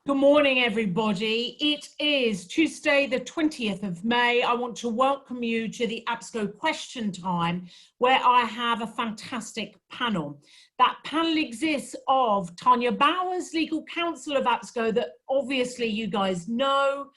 Good morning, everybody. It is Tuesday, the 20th of May. I want to welcome you to the APSCo question time, where I have a fantastic panel. That panel exists of Tania, legal counsel of APSCo, that obviously you guys know,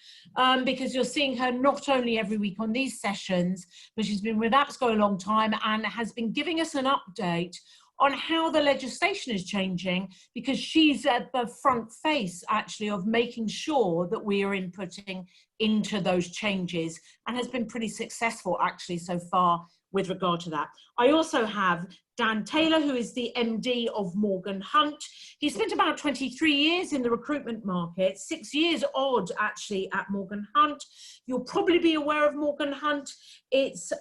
because you're seeing her not only every week on these sessions, but she's been with APSCo a long time and has been giving us an update on how the legislation is changing, because she's at the front face actually of making sure that we are inputting into those changes, and has been pretty successful actually so far with regard to that. I also have Dan Taylor, who is the MD of Morgan Hunt. He spent about 23 years in the recruitment market, 6 years odd actually at Morgan Hunt. You'll probably be aware of Morgan Hunt. It's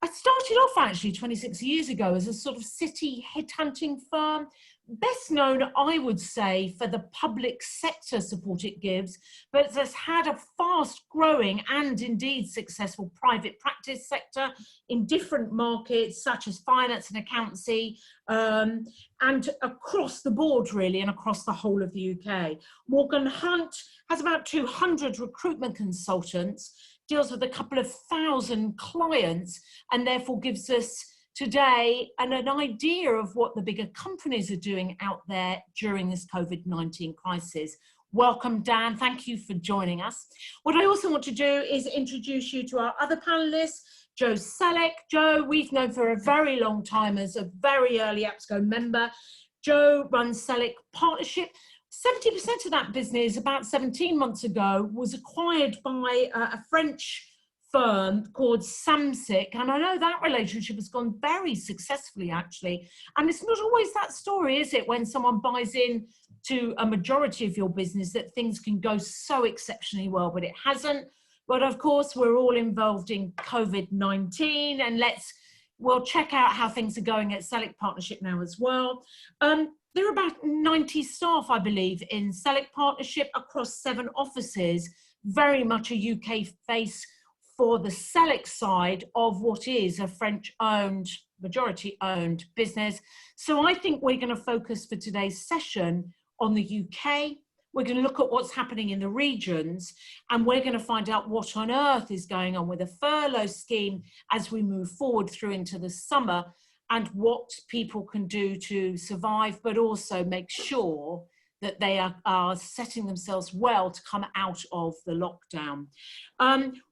I started off actually 26 years ago as a sort of city headhunting firm, best known, I would say, for the public sector support it gives, but it has had a fast growing and indeed successful private practice sector in different markets such as finance and accountancy, and across the board really, and across the whole of the UK. Morgan Hunt has about 200 recruitment consultants, deals with a couple of thousand clients, and therefore gives us today an idea of what the bigger companies are doing out there during this COVID-19 crisis. Welcome, Dan. Thank you for joining us. What I also want to do is introduce you to our other panelists. Joe Sellick. Joe, we've known for a very long time as a very early APSCo member. Joe runs Sellick Partnership. 70% of that business, about 17 months ago, was acquired by a French firm called Samsic, and I know that relationship has gone very successfully actually. And it's not always that story, is it, when someone buys in to a majority of your business, that things can go so exceptionally well, but it hasn't. But of course, we're all involved in COVID-19, and we'll check out how things are going at Sellick Partnership now as well. There are about 90 staff, I believe, in Sellick Partnership across 7 offices, very much a UK face for the Sellick side of what is a French-owned, majority-owned business. So I think we're going to focus for today's session on the UK. We're going to look at what's happening in the regions, and we're going to find out what on earth is going on with a furlough scheme as we move forward through into the summer, and what people can do to survive, but also make sure that they are setting themselves well to come out of the lockdown.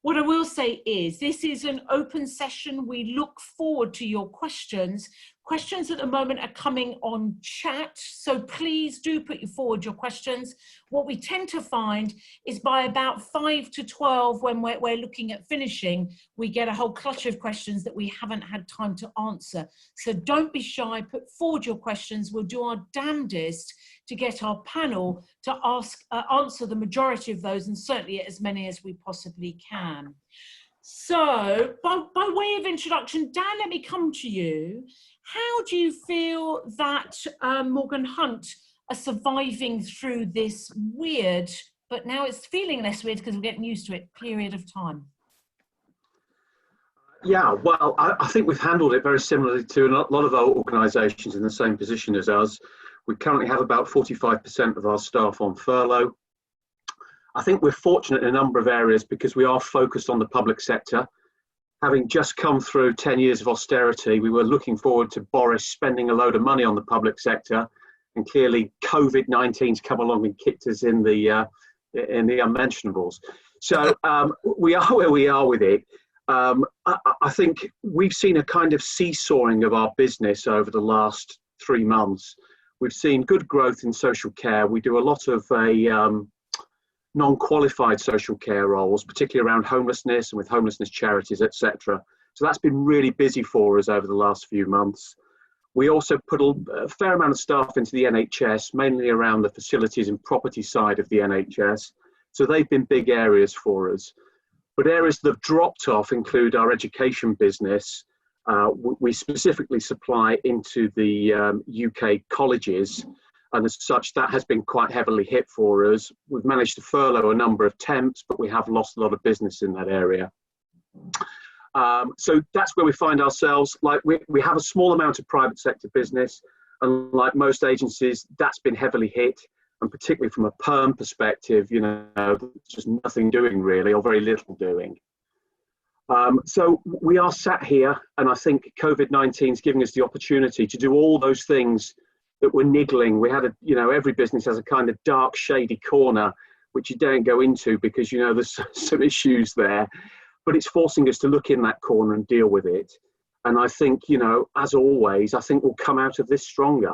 What I will say is this is an open session. We look forward to your questions. Questions at the moment are coming on chat, so please do put forward your questions. What we tend to find is by about 5 to 12, when we're looking at finishing, we get a whole clutch of questions that we haven't had time to answer. So don't be shy, put forward your questions. We'll do our damnedest to get our panel to answer the majority of those, and certainly as many as we possibly can. So by way of introduction, Dan, let me come to you. How do you feel that Morgan Hunt are surviving through this weird, but now it's feeling less weird because we're getting used to it, period of time? Yeah, well, I think we've handled it very similarly to a lot of our organisations in the same position as us. We currently have about 45% of our staff on furlough. I think we're fortunate in a number of areas because we are focused on the public sector. Having just come through 10 years of austerity, we were looking forward to Boris spending a load of money on the public sector, and clearly COVID-19's come along and kicked us in the unmentionables. So we are where we are with it. I think we've seen a kind of seesawing of our business over the last 3 months. We've seen good growth in social care. We do a lot of non-qualified social care roles, particularly around homelessness and with homelessness charities, etc. So that's been really busy for us over the last few months. We also put a fair amount of staff into the NHS, mainly around the facilities and property side of the NHS. So they've been big areas for us. But areas that have dropped off include our education business. We specifically supply into the UK colleges, and as such, that has been quite heavily hit for us. We've managed to furlough a number of temps, but we have lost a lot of business in that area. So that's where we find ourselves. Like we have a small amount of private sector business, and like most agencies, that's been heavily hit. and particularly from a perm perspective, you know, just nothing doing really, or very little doing. So we are sat here, and I think COVID-19 is giving us the opportunity to do all those things that were niggling. We had you know, every business has a kind of dark, shady corner, which you don't go into because, you know, there's some issues there, but it's forcing us to look in that corner and deal with it. And I think, you know, as always, I think we'll come out of this stronger.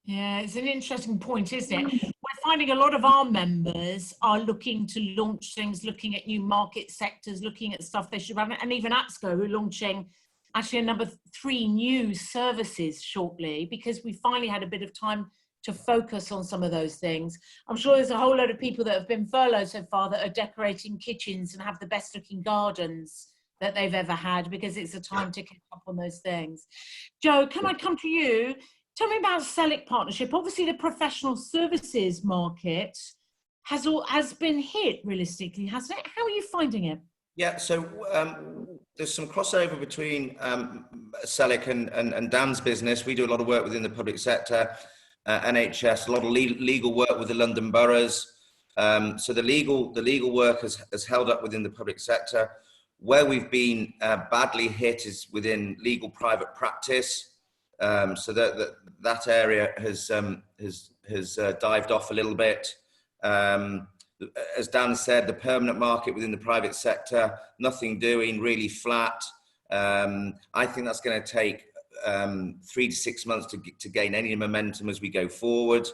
Yeah, it's an interesting point, isn't it? We're finding a lot of our members are looking to launch things, looking at new market sectors, looking at stuff they should have, and even APSCo, who are launching actually a number 3 new services shortly, because we finally had a bit of time to focus on some of those things. I'm sure there's a whole load of people that have been furloughed so far that are decorating kitchens and have the best looking gardens that they've ever had, because it's a time to catch up on those things. Joe, can I come to you? Tell me about Sellick partnership. Obviously, the professional services market has been hit realistically, hasn't it? How are you finding it? Yeah, so there's some crossover between Sellick and Dan's business. We do a lot of work within the public sector, NHS, a lot of legal work with the London boroughs. So the legal work has held up within the public sector. Where we've been badly hit is within legal private practice. So that area has dived off a little bit. As Dan said, the permanent market within the private sector, nothing doing, really flat. I think that's going to take 3 to 6 months to gain any momentum as we go forward.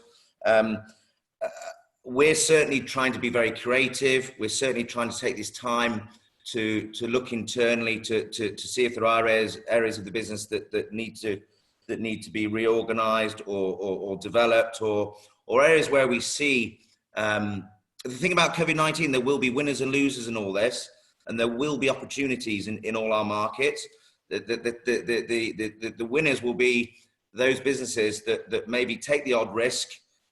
We're certainly trying to be very creative. We're certainly trying to take this time to look internally to see if there are areas of the business that need to be reorganized or developed, or areas where we see the thing about COVID-19, there will be winners and losers in all this, and there will be opportunities in all our markets. The winners will be those businesses that maybe take the odd risk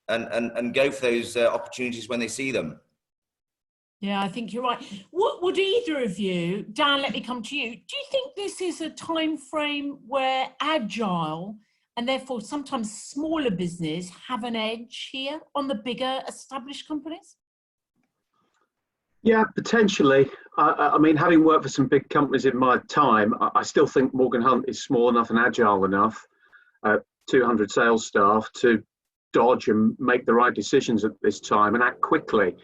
and go for those opportunities when they see them. Yeah, I think you're right. What would either of you, Dan, let me come to you. Do you think this is a time frame where agile and therefore sometimes smaller business have an edge here on the bigger established companies? Yeah, potentially. I mean, having worked for some big companies in my time, I still think Morgan Hunt is small enough and agile enough, 200 sales staff, to dodge and make the right decisions at this time and act quickly.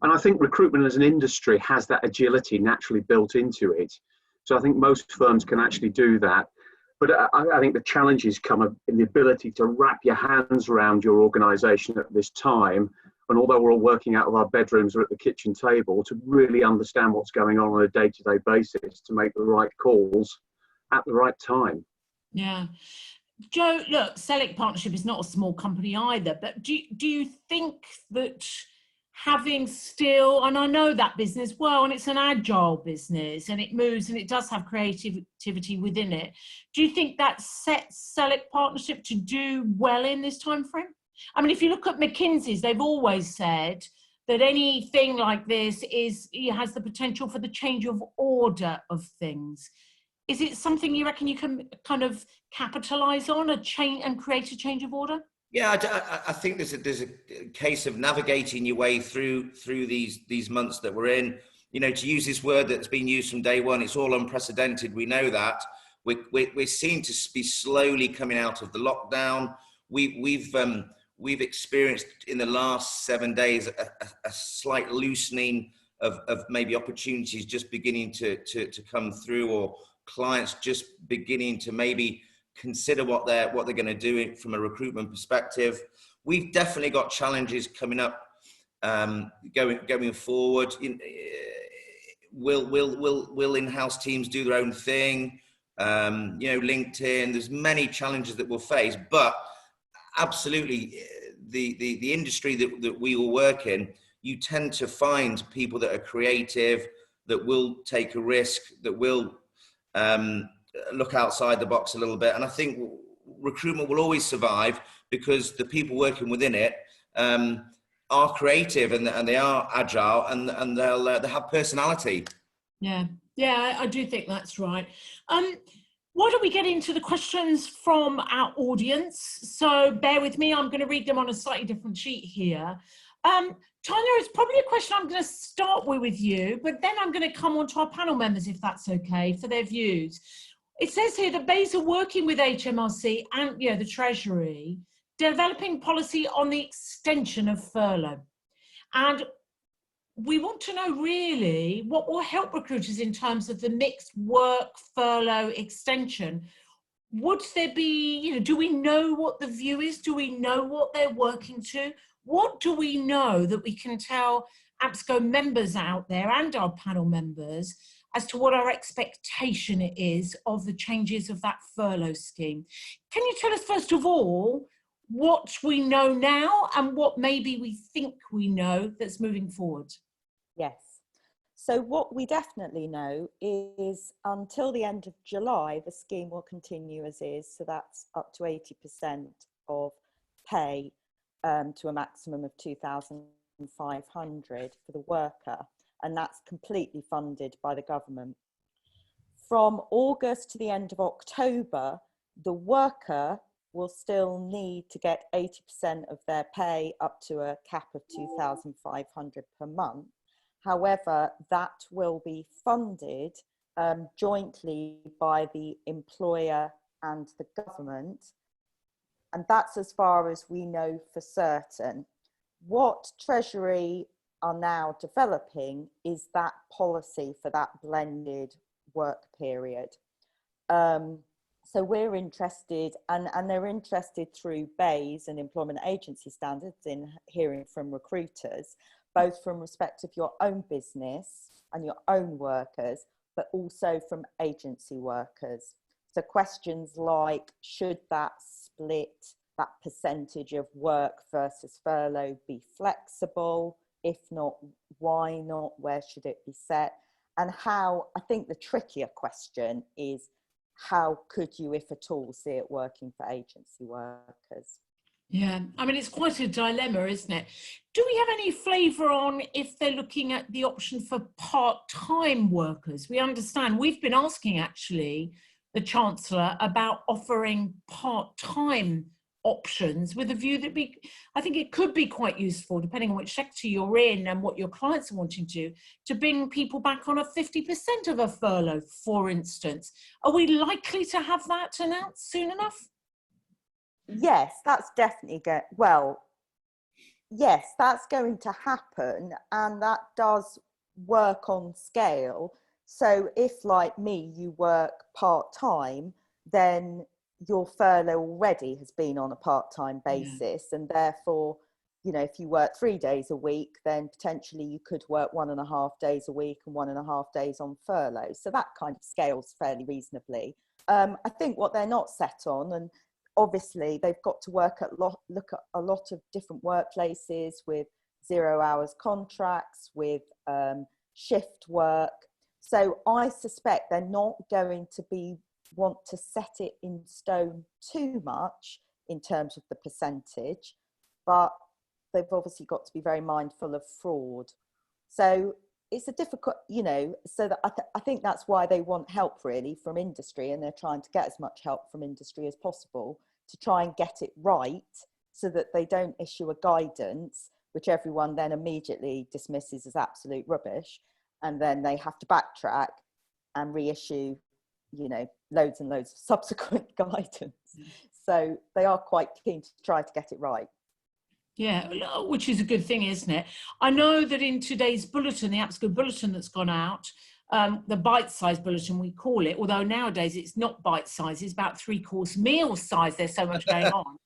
And I think recruitment as an industry has that agility naturally built into it. So I think most firms can actually do that. But I think the challenges come in the ability to wrap your hands around your organisation at this time. And although we're all working out of our bedrooms or at the kitchen table, to really understand what's going on a day-to-day basis to make the right calls at the right time. Yeah. Joe, look, Sellick Partnership is not a small company either, but do you think that having still, and I know that business well, and it's an agile business and it moves and it does have creativity within it, do you think that sets Sellick Partnership to do well in this time frame? I mean, if you look at McKinsey's, they've always said that anything like this has the potential for the change of order of things. Is it something you reckon you can kind of capitalise on, a change and create a change of order? Yeah, I think there's a case of navigating your way through these months that we're in. You know, to use this word that's been used from day one, it's all unprecedented. We know that. We're seen to be slowly coming out of the lockdown. We've experienced in the last 7 days a slight loosening of maybe opportunities just beginning to come through, or clients just beginning to maybe consider what they're going to do from a recruitment perspective. We've definitely got challenges coming up going forward. Will in-house teams do their own thing? LinkedIn. There's many challenges that we'll face, but absolutely, the industry that we all work in, you tend to find people that are creative, that will take a risk, that will look outside the box a little bit. And I think recruitment will always survive because the people working within it are creative and they are agile and they'll have personality. Yeah, I do think that's right. Why don't we get into the questions from our audience? So bear with me, I'm going to read them on a slightly different sheet here. Tania, it's probably a question I'm going to start with you, but then I'm going to come on to our panel members, if that's okay, for their views. It says here that BEIS are working with HMRC and the Treasury, developing policy on the extension of furlough. And we want to know really what will help recruiters in terms of the mixed work furlough extension. Would there be, do we know what the view is? Do we know what they're working to? What do we know that we can tell APSCo members out there and our panel members as to what our expectation is of the changes of that furlough scheme? Can you tell us first of all what we know now and what maybe we think we know that's moving forward? Yes. So what we definitely know is until the end of July, the scheme will continue as is. So that's up to 80% of pay to a maximum of 2,500 for the worker. And that's completely funded by the government. From August to the end of October, the worker will still need to get 80% of their pay up to a cap of 2,500 per month. However, that will be funded jointly by the employer and the government. And that's as far as we know for certain. What Treasury are now developing is that policy for that blended work period. So we're interested, and they're interested through BEIS and employment agency standards in hearing from recruiters, both from respect of your own business and your own workers, but also from agency workers. So questions like, should that split, that percentage of work versus furlough be flexible? If not, why not? Where should it be set? And how, I think the trickier question is, how could you, if at all, see it working for agency workers? Yeah, I mean, it's quite a dilemma, isn't it? Do we have any flavour on if they're looking at the option for part-time workers? We understand, we've been asking actually the Chancellor about offering part-time options with a view that I think it could be quite useful, depending on which sector you're in and what your clients are wanting to bring people back on a 50% of a furlough, for instance. Are we likely to have that announced soon enough? Yes, that's definitely yes, that's going to happen, and that does work on scale. So if, like me, you work part-time, then your furlough already has been on a part-time basis, and therefore, if you work 3 days a week, then potentially you could work 1.5 days a week and 1.5 days on furlough. So that kind of scales fairly reasonably. I think what they're not set on, and obviously they've got to look at a lot of different workplaces with 0 hours contracts, with shift work. So I suspect they're not going to want to set it in stone too much in terms of the percentage, but they've obviously got to be very mindful of fraud. So it's a difficult, so that I think that's why they want help really from industry, and they're trying to get as much help from industry as possible to try and get it right, so that they don't issue a guidance which everyone then immediately dismisses as absolute rubbish, and then they have to backtrack and reissue loads and loads of subsequent guidance. So they are quite keen to try to get it right. Yeah, which is a good thing, isn't it? I know that in today's bulletin, the APSCo bulletin that's gone out, the bite-sized bulletin we call it, although nowadays it's not bite-sized, it's about 3-course meal size, there's so much going on.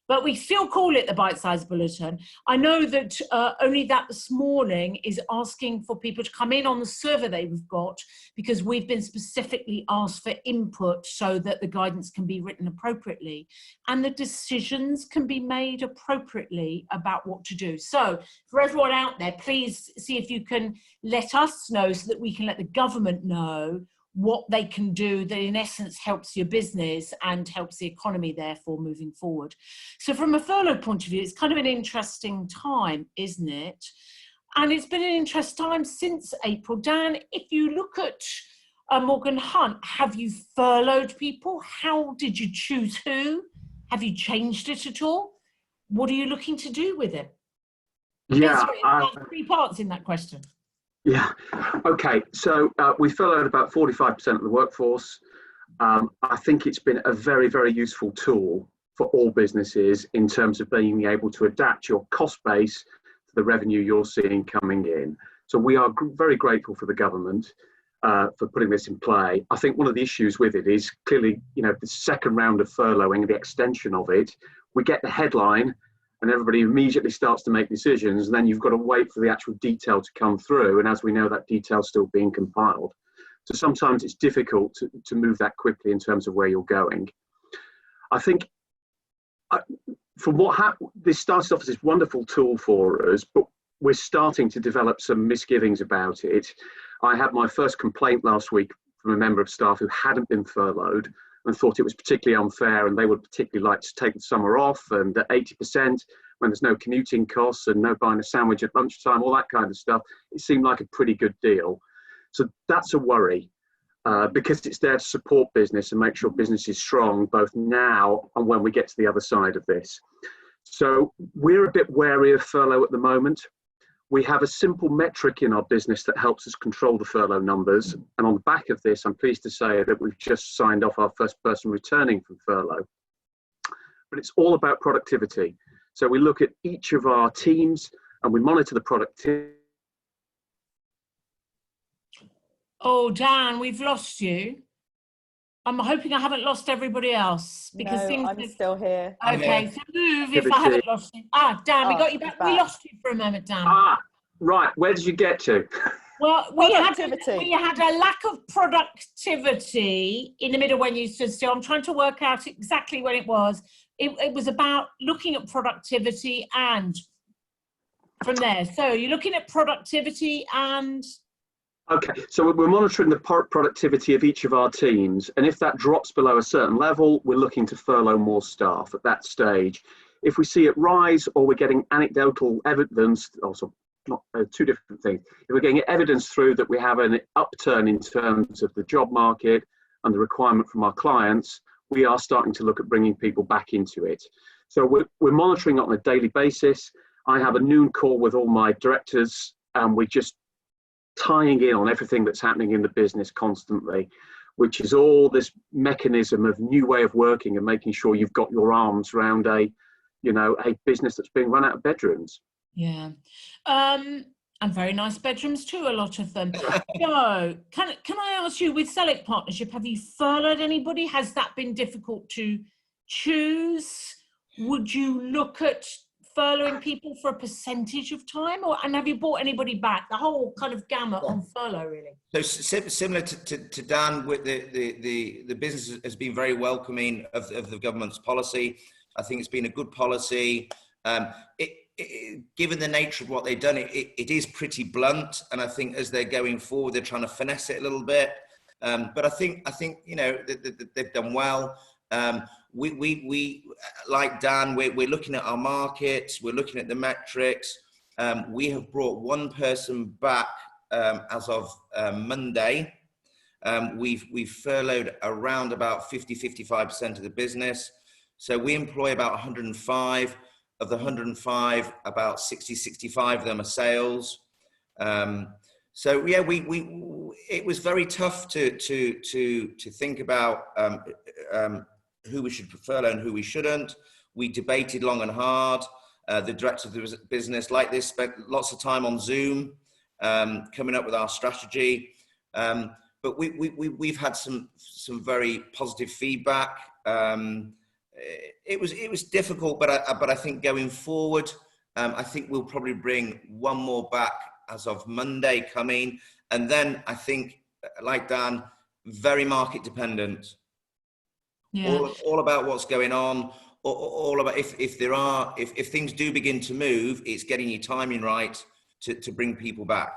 But we still call it the bite-sized bulletin. I know that only that this morning is asking for people to come in on the survey we've got, because we've been specifically asked for input so that the guidance can be written appropriately and the decisions can be made appropriately about what to do. So for everyone out there, please see if you can let us know so that we can let the government know what they can do that in essence helps your business and helps the economy therefore moving forward. So from a furlough point of view, it's kind of an interesting time, isn't it? And it's been an interesting time since April. Dan, if you look at Morgan Hunt, have you furloughed people? How did you choose who? Have you changed it at all? What are you looking to do with it? Yeah, There's 3 parts in that question. yeah. Okay, so we furloughed about 45% of the workforce. I think it's been a very, very useful tool for all businesses in terms of being able to adapt your cost base to the revenue you're seeing coming in. So we are very grateful for the government for putting this in play. I think one of the issues with it is clearly, the second round of furloughing and the extension of it, we get the headline and everybody immediately starts to make decisions, and then you've got to wait for the actual detail to come through. And as we know, that detail's still being compiled. So sometimes it's difficult to move that quickly in terms of where you're going. I think from what happened, this started off as this wonderful tool for us, but we're starting to develop some misgivings about it. I had my first complaint last week from a member of staff who hadn't been furloughed and thought it was particularly unfair, and they would particularly like to take the summer off, and at 80% when there's no commuting costs and no buying a sandwich at lunchtime, all that kind of stuff, it seemed like a pretty good deal. So that's a worry, because it's there to support business and make sure business is strong both now and when we get to the other side of this. So we're a bit wary of furlough at the moment. We have a simple metric in our business that helps us control the furlough numbers. And on the back of this, I'm pleased to say that we've just signed off our first person returning from furlough. But it's all about productivity. So we look at each of our teams and we monitor the productivity. Oh, Dan, we've lost you. I'm hoping I haven't lost everybody else, because I'm still here. Okay, so move if I haven't lost you. Dan, we got you back. We lost you for a moment, Dan. Right. Where did you get to? Well, we had a lack of productivity in the middle when you stood still. I'm trying to work out exactly when it was. It was about looking at productivity and from there. So you're looking at productivity and... Okay, so we're monitoring the productivity of each of our teams, and if that drops below a certain level, we're looking to furlough more staff at that stage. If we see it rise, or we're getting anecdotal evidence, also not two different things. If we're getting evidence through that we have an upturn in terms of the job market and the requirement from our clients, we are starting to look at bringing people back into it. So we're monitoring it on a daily basis. I have a noon call with all my directors, and we're just tying in on everything that's happening in the business constantly, which is all this mechanism of new way of working and making sure you've got your arms around a business that's being run out of bedrooms. Yeah. And very nice bedrooms too, a lot of them. So can I ask you, with Sellick Partnership, have you furloughed anybody? Has that been difficult to choose? Would you look at furloughing people for a percentage of time, and have you brought anybody back? The whole kind of gamut on furlough, really. So similar to Dan, with the business has been very welcoming of the government's policy. I think it's been a good policy. Given the nature of what they've done, it is pretty blunt, and I think as they're going forward, they're trying to finesse it a little bit. But I think they've done well. We like Dan, we're looking at our markets, we're looking at the metrics. We have brought one person back as of Monday. We've furloughed around about 55% of the business. So we employ about 105. Of the 105, about 65 of them are sales. So yeah, it was very tough to think about who we should furlough and who we shouldn't. We debated long and hard. The director of the business, like this, spent lots of time on Zoom, coming up with our strategy. But we've had some very positive feedback. It was difficult, but I think going forward, I think we'll probably bring one more back as of Monday coming, and then I think, like Dan, very market dependent. Yeah. All about what's going on. All about if things do begin to move, it's getting your timing right to bring people back.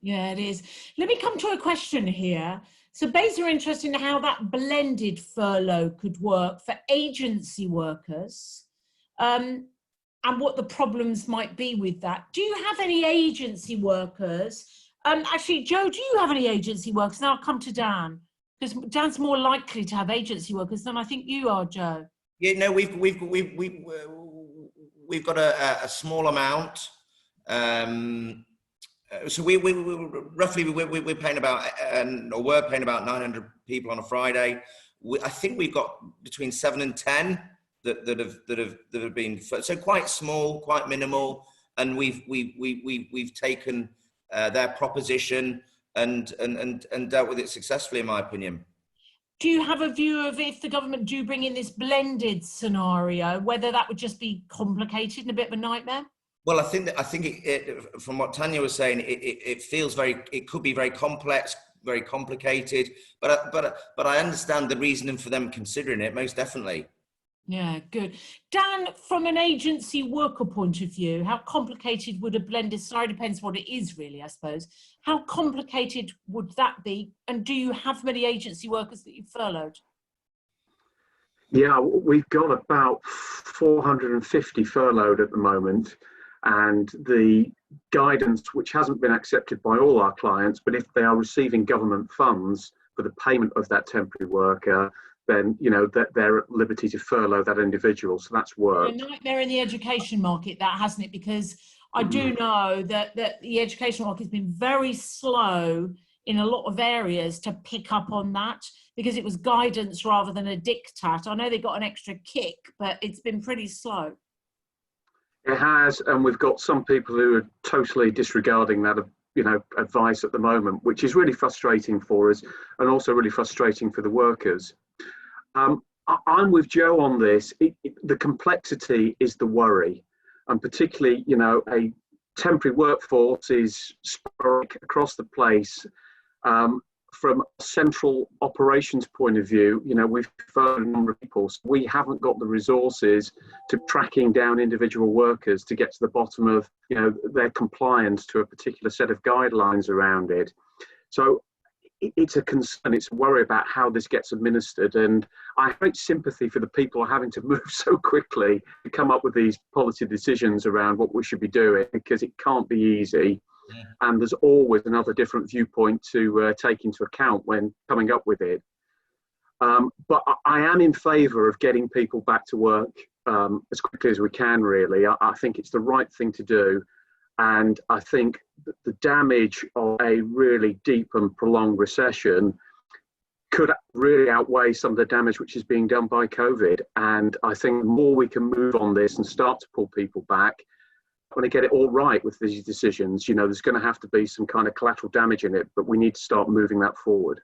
Yeah, it is. Let me come to a question here. So Bays are interested in how that blended furlough could work for agency workers, and what the problems might be with that. Do you have any agency workers Actually, Joe, do you have any agency workers? Then I'll come to Dan, because Dan's more likely to have agency workers than I think you are, Joe. Yeah, no, we've got a small amount. So we roughly we're paying about or we're paying about 900 people on a Friday. I think we've got between 7 and 10 that have been, so quite small, quite minimal, and we've taken their proposition and dealt with it successfully, in my opinion. Do you have a view of, if the government do bring in this blended scenario, whether that would just be complicated and a bit of a nightmare? Well, I think it, from what Tania was saying, it feels it could be very complex, very complicated, but I understand the reasoning for them considering it, most definitely. Yeah, good. Dan, from an agency worker point of view, how complicated would a blended scenario, depends what it is really, I suppose. How complicated would that be? And do you have many agency workers that you've furloughed? Yeah, we've got about 450 furloughed at the moment. And the guidance, which hasn't been accepted by all our clients, but if they are receiving government funds for the payment of that temporary worker, then that they're at liberty to furlough that individual. So that's worked. A nightmare in the education market, that, hasn't it? Because I do know that the education market has been very slow in a lot of areas to pick up on that, because it was guidance rather than a diktat. I know they got an extra kick, but it's been pretty slow. It has, and we've got some people who are totally disregarding that, advice at the moment, which is really frustrating for us, and also really frustrating for the workers. I'm with Joe on this. The complexity is the worry, and particularly, a temporary workforce is sporadic across the place. From a central operations point of view, we've furloughed a number of people. So we haven't got the resources to tracking down individual workers to get to the bottom of, their compliance to a particular set of guidelines around it. So it's a concern, it's a worry about how this gets administered. And I have great sympathy for the people having to move so quickly to come up with these policy decisions around what we should be doing, because it can't be easy. And there's always another different viewpoint to take into account when coming up with it. But I am in favour of getting people back to work as quickly as we can, really. I think it's the right thing to do. And I think that the damage of a really deep and prolonged recession could really outweigh some of the damage which is being done by COVID. And I think the more we can move on this and start to pull people back, when to get it all right with these decisions, there's going to have to be some kind of collateral damage in it, but we need to start moving that forward.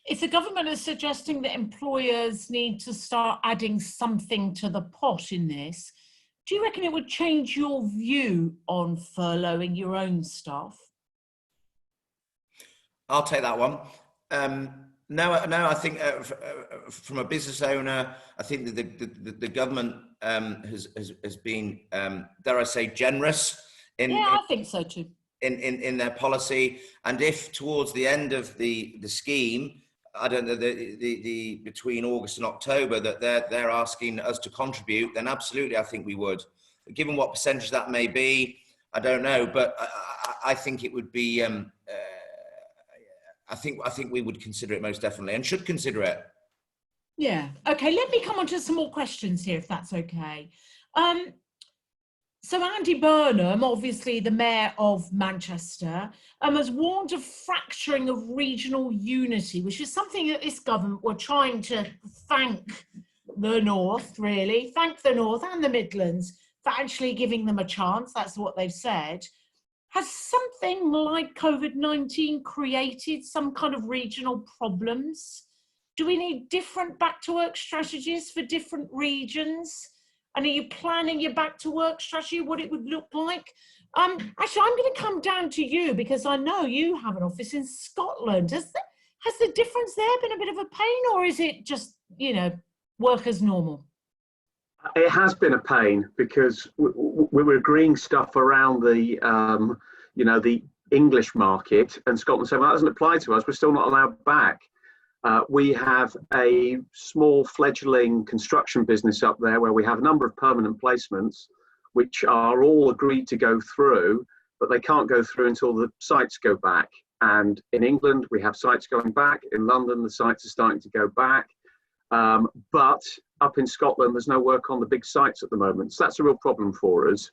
If the government is suggesting that employers need to start adding something to the pot in this, do you reckon it would change your view on furloughing your own staff? I'll take that one. No, I think from a business owner, I think that the government has been, dare I say, generous I think so too. In their policy. And if towards the end of the scheme, I don't know, the between August and October, that they're asking us to contribute, then absolutely, I think we would. Given what percentage that may be, I don't know, but I think it would be. I think we would consider it most definitely, and should consider it. Yeah. Okay. Let me come on to some more questions here, if that's okay. So Andy Burnham, obviously the Mayor of Manchester, has warned of fracturing of regional unity, which is something that this government were trying to thank the North and the Midlands for actually giving them a chance. That's what they've said. Has something like COVID-19 created some kind of regional problems? Do we need different back to work strategies for different regions? And are you planning your back to work strategy, what it would look like? Actually, I'm going to come down to you, because I know you have an office in Scotland. Has the difference there been a bit of a pain, or is it just, work as normal? It has been a pain, because we were agreeing stuff around the, the English market, and Scotland said, well, that doesn't apply to us. We're still not allowed back. We have a small fledgling construction business up there where we have a number of permanent placements, which are all agreed to go through. but they can't go through until the sites go back. And in England, we have sites going back. In London, the sites are starting to go back. But up in Scotland, there's no work on the big sites at the moment. So that's a real problem for us.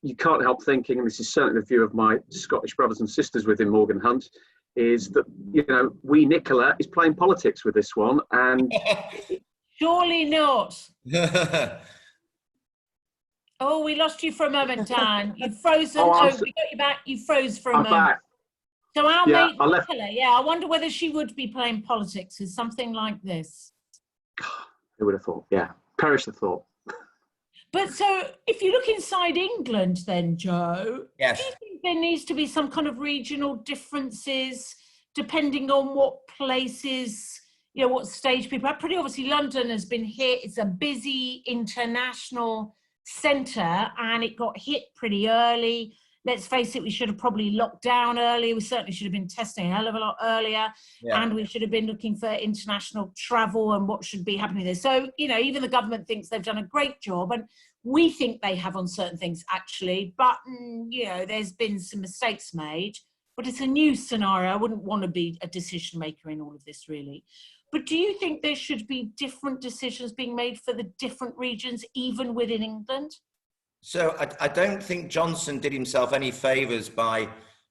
You can't help thinking, and this is certainly the view of my Scottish brothers and sisters within Morgan Hunt, is that, you know, wee Nicola is playing politics with this one. And surely not. Oh, we lost you for a moment, Dan. You've frozen. Oh, we got you back. You froze for a moment. Back. So our mate Nicola, I wonder whether she would be playing politics with something like this. Who would have thought? Yeah, perish the thought. But so, if you look inside England, then Joe, yes, do you think there needs to be some kind of regional differences depending on what places, you know, what stage people are? Pretty obviously, London has been hit. It's a busy international centre, and it got hit pretty early. Let's face it, we should have probably locked down early. We certainly should have been testing a hell of a lot earlier. Yeah. And we should have been looking for international travel and what should be happening there. So, you know, even the government thinks they've done a great job, and we think they have on certain things actually, but, you know, there's been some mistakes made, but it's a new scenario. I wouldn't want to be a decision maker in all of this really. But do you think there should be different decisions being made for the different regions, even within England? So I don't think Johnson did himself any favours by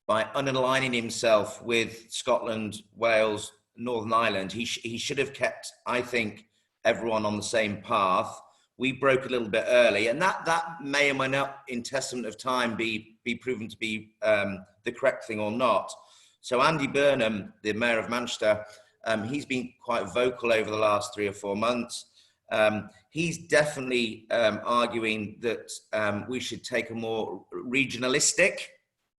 unaligning himself with Scotland, Wales, Northern Ireland. He should have kept, I think, everyone on the same path. We broke a little bit early, and that may or may not, in testament of time, be proven to be the correct thing or not. So Andy Burnham, the Mayor of Manchester, he's been quite vocal over the last 3 or 4 months. He's definitely arguing that we should take a more regionalistic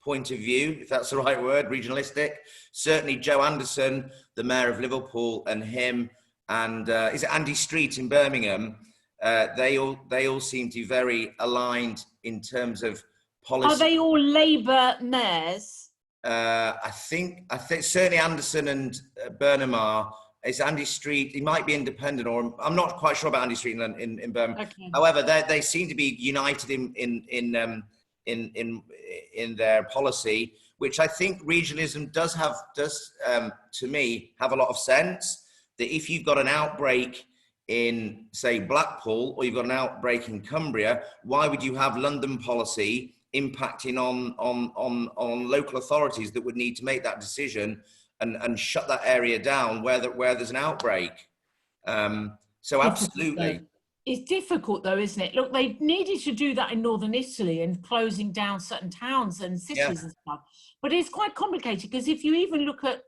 point of view, if that's the right word, regionalistic. Certainly Joe Anderson, the Mayor of Liverpool, and him, and is it Andy Street in Birmingham? They all seem to be very aligned in terms of policy. Are they all Labour mayors? I think certainly Anderson and Burnham are. It's Andy Street. He might be independent, or I'm not quite sure about Andy Street in Birmingham. Okay. However, they seem to be united in their policy, which I think regionalism does to me have a lot of sense. That if you've got an outbreak in, say, Blackpool, or you've got an outbreak in Cumbria, why would you have London policy impacting on local authorities that would need to make that decision and shut that area down where there's an outbreak? So absolutely. It's difficult though, isn't it? Look, they needed to do that in northern Italy and closing down certain towns and cities and stuff. But it's quite complicated because if you even look at,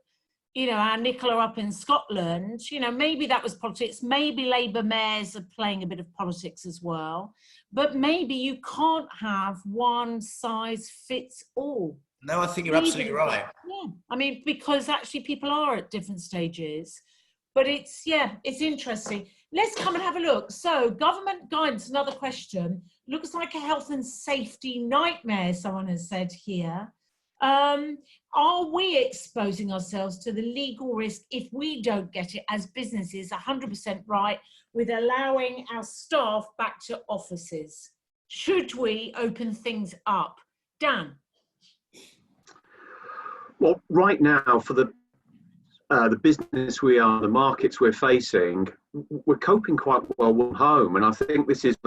you know, our Nicola up in Scotland, you know, maybe that was politics. Maybe Labour mayors are playing a bit of politics as well. But maybe you can't have one size fits all. No, I think you're absolutely right. Yeah, I mean, because actually people are at different stages. But it's interesting. Let's come and have a look. So government guidance, another question. Looks like a health and safety nightmare, someone has said here. Are we exposing ourselves to the legal risk if we don't get it as businesses 100% right with allowing our staff back to offices? Should we open things up? Dan? Well, right now, for the business we are, the markets we're facing, we're coping quite well from home. And I think this is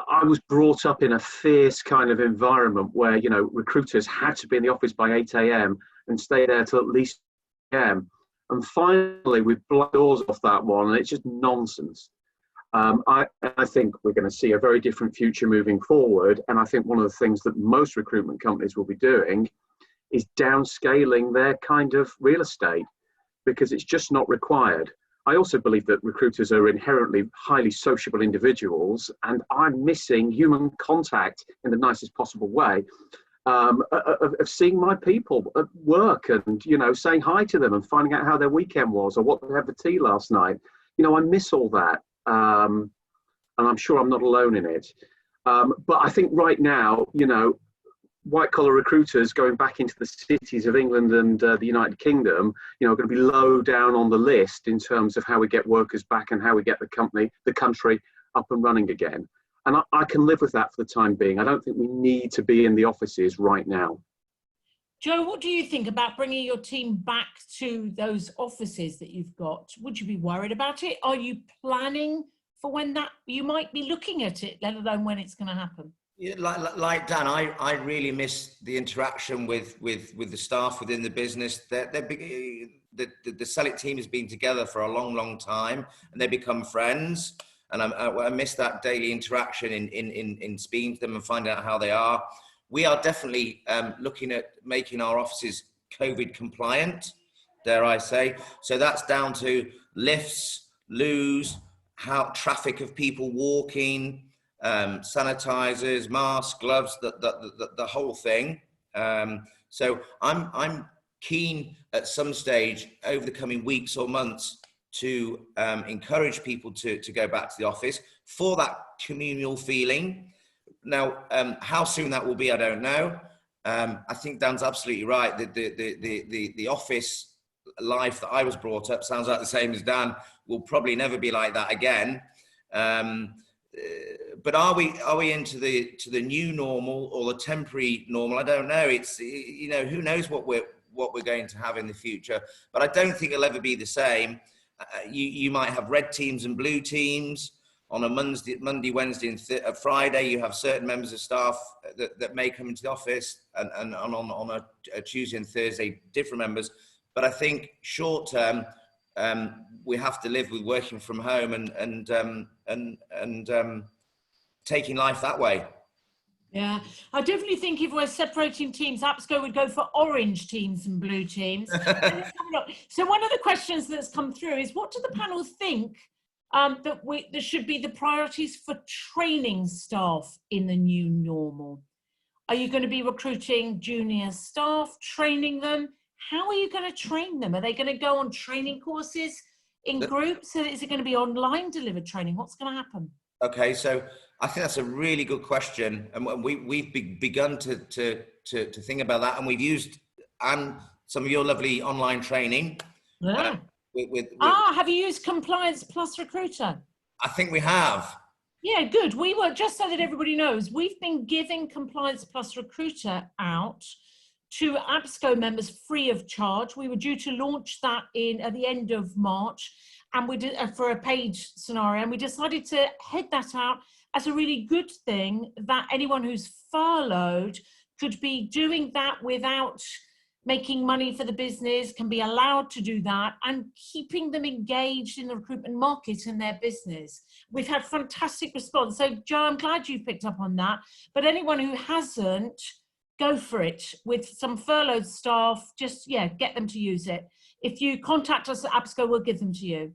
I was brought up in a fierce kind of environment where, you know, recruiters had to be in the office by 8 a.m. and stay there till at least 8 a.m. And finally, we've blown doors off that one, and it's just nonsense. I think we're going to see a very different future moving forward. And I think one of the things that most recruitment companies will be doing is downscaling their kind of real estate because it's just not required. I also believe that recruiters are inherently highly sociable individuals, and I'm missing human contact in the nicest possible way of seeing my people at work and, you know, saying hi to them and finding out how their weekend was or what they had for tea last night. You know, I miss all that. And I'm sure I'm not alone in it. But I think right now, you know, white-collar recruiters going back into the cities of England and the United Kingdom, you know, are going to be low down on the list in terms of how we get workers back and how we get the country up and running again. And I can live with that for the time being. I don't think we need to be in the offices right now. Joe, what do you think about bringing your team back to those offices that you've got? Would you be worried about it? Are you planning for when that, you might be looking at it, let alone when it's going to happen? Yeah, like Dan, I really miss the interaction with the staff within the business. The Sellick team has been together for a long time, and they become friends. And I miss that daily interaction in speaking to them and finding out how they are. We are definitely looking at making our offices COVID compliant, dare I say. So that's down to lifts, loos, how traffic of people walking, sanitizers, masks, gloves, the whole thing. So I'm keen at some stage over the coming weeks or months to encourage people to go back to the office for that communal feeling. Now, how soon that will be, I don't know. I think Dan's absolutely right. The office life that I was brought up sounds like the same as Dan. Will probably never be like that again. But are we into the new normal or the temporary normal? I don't know. It's, you know, who knows what we're going to have in the future. But I don't think it'll ever be the same. You might have red teams and blue teams. On a Monday, Wednesday, and Friday, you have certain members of staff that may come into the office, and on a Tuesday and Thursday, different members. But I think short term, we have to live with working from home and taking life that way. Yeah, I definitely think if we're separating teams, APSCo would go for orange teams and blue teams. So one of the questions that's come through is, what do the panel think that there should be the priorities for training staff in the new normal? Are you going to be recruiting junior staff, training them? How are you going to train them? Are they going to go on training courses in groups? Is it going to be online delivered training? What's going to happen? Okay, so I think that's a really good question, and we've begun to think about that, and we've used some of your lovely online training. Yeah. Have you used Compliance Plus Recruiter? I think we have. Yeah, good. We were, just so that everybody knows, we've been giving Compliance Plus Recruiter out to APSCo members free of charge. We were due to launch that at the end of March, and we did for a paid scenario, and we decided to head that out as a really good thing, that anyone who's furloughed could be doing that without making money for the business, can be allowed to do that, and keeping them engaged in the recruitment market and their business. We've had fantastic response. So Joe, I'm glad you picked up on that, but anyone who hasn't, go for it. With some furloughed staff, just, yeah, get them to use it. If you contact us at APSCo, we'll give them to you.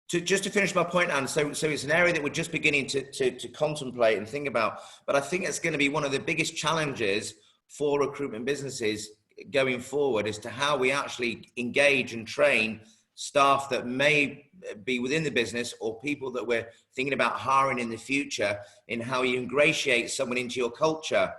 Just to finish my point, Anne, so it's an area that we're just beginning to contemplate and think about, but I think it's going to be one of the biggest challenges for recruitment businesses going forward as to how we actually engage and train staff that may be within the business or people that we're thinking about hiring in the future, in how you ingratiate someone into your culture.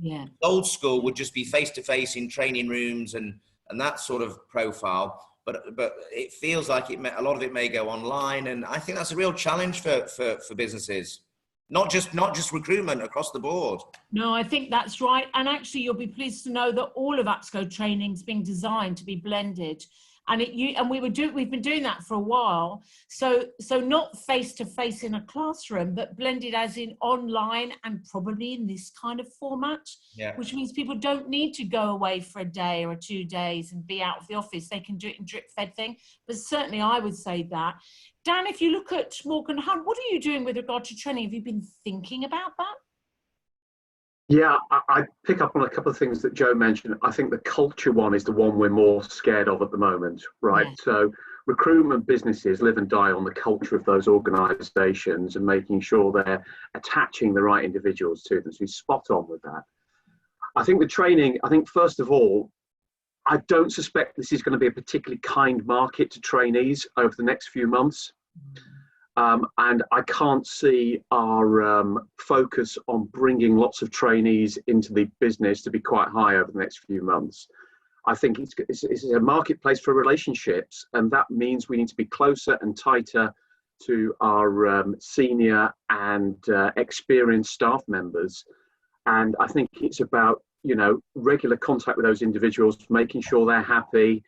Yeah. Old school would just be face-to-face in training rooms and that sort of profile. But it feels like a lot of it may go online, and I think that's a real challenge for businesses, not just recruitment, across the board. No, I think that's right. And actually, you'll be pleased to know that all of APSCo training is being designed to be blended, and we've been doing that for a while. So not face to face in a classroom, but blended as in online and probably in this kind of format. Yeah. Which means people don't need to go away for a day or 2 days and be out of the office. They can do it in drip fed thing. But certainly, I would say that. Dan, if you look at Morgan Hunt, what are you doing with regard to training? Have you been thinking about that? Yeah, I pick up on a couple of things that Joe mentioned. I think the culture one is the one we're more scared of at the moment, right? Yeah. So recruitment businesses live and die on the culture of those organisations and making sure they're attaching the right individuals to them. So he's spot on with that. I think the training, first of all, I don't suspect this is going to be a particularly kind market to trainees over the next few months. And I can't see our focus on bringing lots of trainees into the business to be quite high over the next few months. I think it's a marketplace for relationships, and that means we need to be closer and tighter to our senior and experienced staff members. And I think it's about, you know, regular contact with those individuals, making sure they're happy,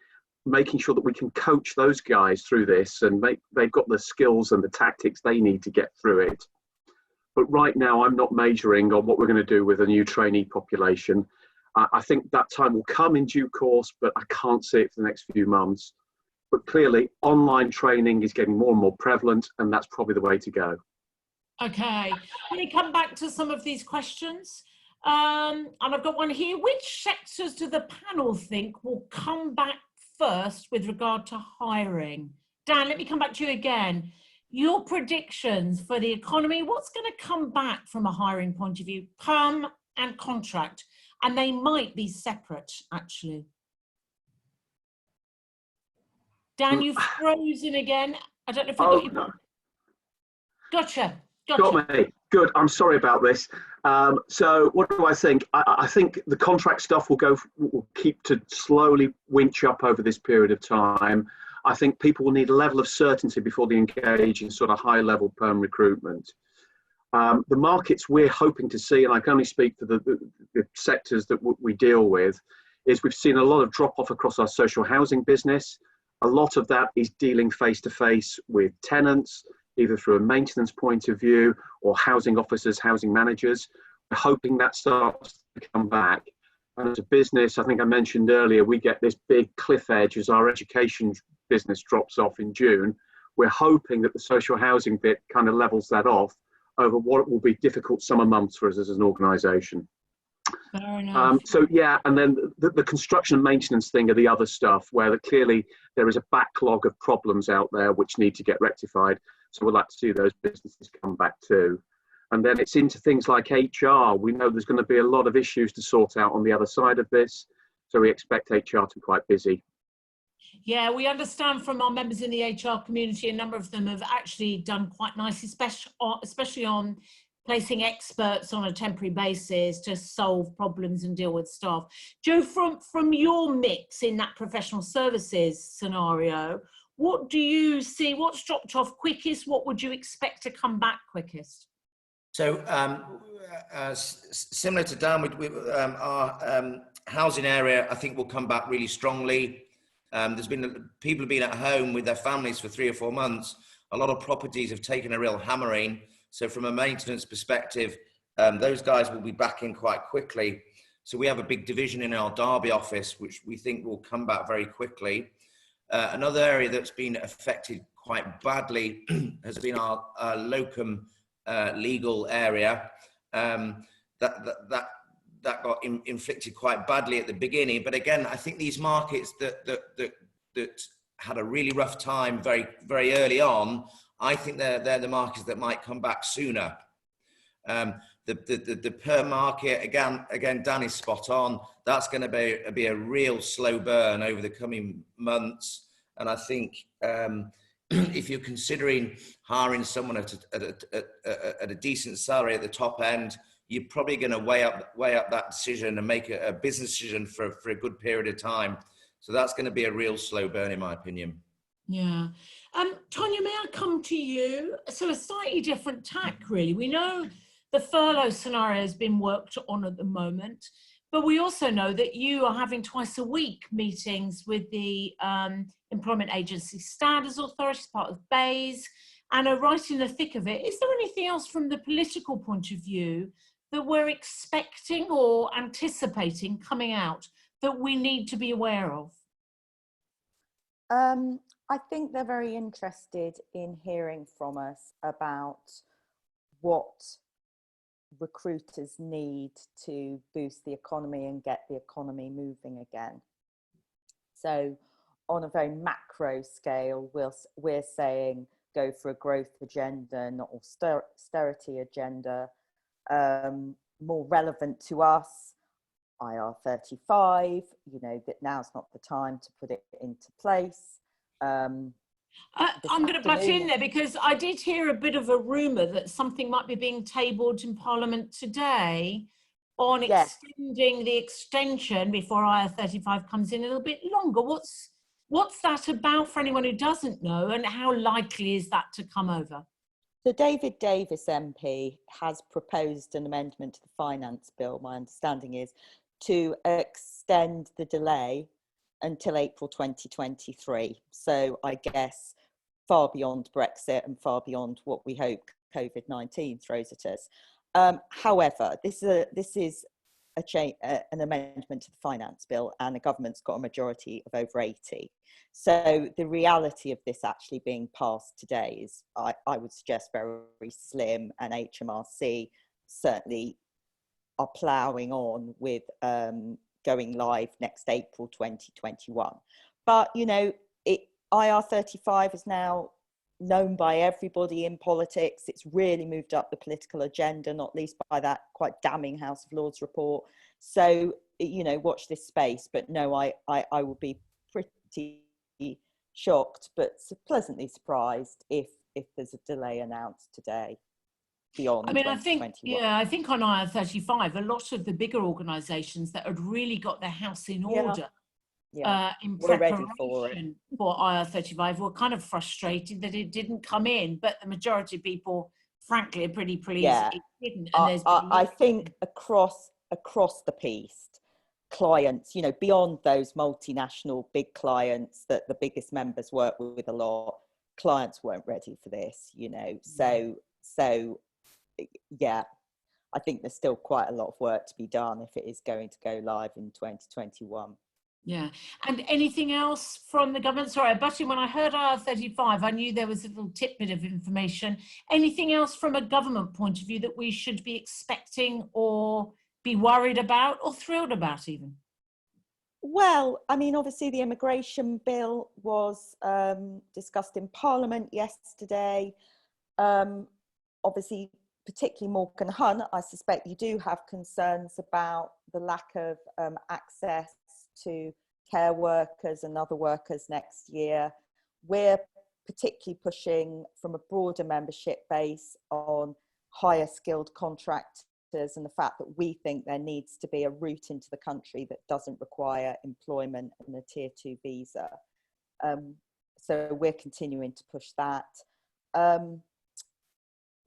making sure that we can coach those guys through this and they've got the skills and the tactics they need to get through it. But right now, I'm not majoring on what we're going to do with a new trainee population. I think that time will come in due course, but I can't see it for the next few months. But clearly, online training is getting more and more prevalent, and that's probably the way to go. Okay, let me come back to some of these questions. And I've got one here. Which sectors do the panel think will come back first with regard to hiring? Dan, let me come back to you again. Your predictions for the economy, what's going to come back from a hiring point of view? Perm and contract, and they might be separate, actually. Dan, you've frozen again. I don't know if we got you. No. Gotcha. Got me. Good. I'm sorry about this. So what do I think? I think the contract stuff will keep to slowly winch up over this period of time. I think people will need a level of certainty before they engage in sort of high-level perm recruitment. The markets we're hoping to see, and I can only speak for the sectors that we deal with, is we've seen a lot of drop-off across our social housing business. A lot of that is dealing face-to-face with tenants, either through a maintenance point of view or housing officers, housing managers. We're hoping that starts to come back. And as a business, I think I mentioned earlier, we get this big cliff edge as our education business drops off in June. We're hoping that the social housing bit kind of levels that off over what will be difficult summer months for us as an organisation. Fair enough. So yeah, and then the construction and maintenance thing are the other stuff where clearly there is a backlog of problems out there which need to get rectified. So we'd like to see those businesses come back too. And then it's into things like HR. We know there's going to be a lot of issues to sort out on the other side of this. So we expect HR to be quite busy. Yeah, we understand from our members in the HR community, a number of them have actually done quite nicely, especially on placing experts on a temporary basis to solve problems and deal with staff. Joe, from your mix in that professional services scenario, what do you see? What's dropped off quickest? What would you expect to come back quickest? So similar to Dan, our housing area, I think, will come back really strongly. There's been people have been at home with their families for 3 or 4 months. A lot of properties have taken a real hammering. So from a maintenance perspective, those guys will be back in quite quickly. So we have a big division in our Derby office, which we think will come back very quickly. Another area that's been affected quite badly has been our locum legal area. That got inflicted quite badly at the beginning. But again, I think these markets that had a really rough time very, very early on, I think they're the markets that might come back sooner. The perm market, again, Dan is spot on. That's going to be a real slow burn over the coming months. And I think if you're considering hiring someone at a decent salary at the top end, you're probably going to weigh up that decision and make a business decision for a good period of time. So that's going to be a real slow burn, in my opinion. Yeah. Tania, may I come to you? So a slightly different tack, really. We know the furlough scenario has been worked on at the moment, but we also know that you are having twice a week meetings with the Employment Agency Standards Authority, part of BAYS, and are right in the thick of it. Is there anything else from the political point of view that we're expecting or anticipating coming out that we need to be aware of? I think they're very interested in hearing from us about what recruiters need to boost the economy and get the economy moving again. So on a very macro scale, we're saying go for a growth agenda, not austerity agenda. More relevant to us, IR35, you know, that now's not the time to put it into place. I'm going to butt in there because I did hear a bit of a rumour that something might be being tabled in Parliament today on extending the extension before IR35 comes in a little bit longer. What's What's that about for anyone who doesn't know, and how likely is that to come over? So David Davis MP has proposed an amendment to the finance bill, my understanding is, to extend the delay until April 2023. So I guess far beyond Brexit and far beyond what we hope COVID-19 throws at us. However, this is an amendment to the finance bill, and the government's got a majority of over 80. So the reality of this actually being passed today is, I would suggest, very slim, and HMRC certainly are ploughing on with going live next April 2021. But, you know, IR35 is now known by everybody in politics. It's really moved up the political agenda, not least by that quite damning House of Lords report. So, you know, watch this space. But no, I will be pretty shocked, but pleasantly surprised if there's a delay announced today beyond. I mean, I think on IR35, a lot of the bigger organisations that had really got their house in order in preparation for IR35 were kind of frustrated that it didn't come in, but the majority of people, frankly, are pretty pleased it didn't. And I think across the piece, clients, you know, beyond those multinational big clients that the biggest members work with a lot, clients weren't ready for this, you know. So yeah, I think there's still quite a lot of work to be done if it is going to go live in 2021. Yeah. And anything else from the government? Sorry, but when I heard IR35, I knew there was a little tidbit of information. Anything else from a government point of view that we should be expecting or be worried about or thrilled about even? Well, I mean, obviously the immigration bill was discussed in Parliament yesterday. Obviously, particularly Morgan Hunt, I suspect you do have concerns about the lack of access to care workers and other workers next year. We're particularly pushing from a broader membership base on higher skilled contractors, and the fact that we think there needs to be a route into the country that doesn't require employment and a tier 2 visa. So we're continuing to push that.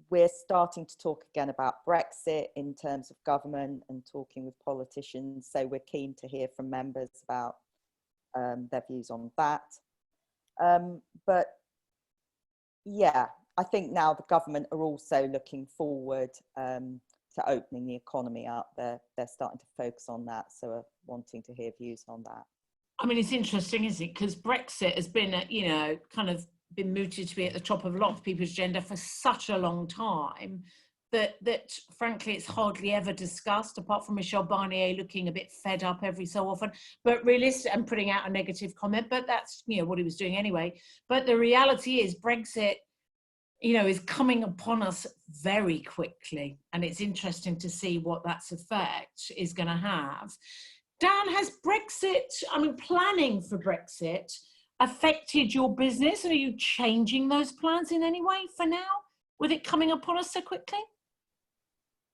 We're starting to talk again about Brexit in terms of government and talking with politicians. So we're keen to hear from members about their views on that. But yeah, I think now the government are also looking forward to opening the economy up. They're starting to focus on that. So we're wanting to hear views on that. I mean, it's interesting, isn't it? Because Brexit has been, you know, kind of been mooted to be at the top of a lot of people's agenda for such a long time that frankly it's hardly ever discussed, apart from Michel Barnier looking a bit fed up every so often, but realistic and putting out a negative comment. But that's, you know, what he was doing anyway. But the reality is Brexit, you know, is coming upon us very quickly, and it's interesting to see what that's effect is going to have. Dan, has Brexit, I mean, planning for Brexit affected your business, and are you changing those plans in any way for now, with it coming upon us so quickly?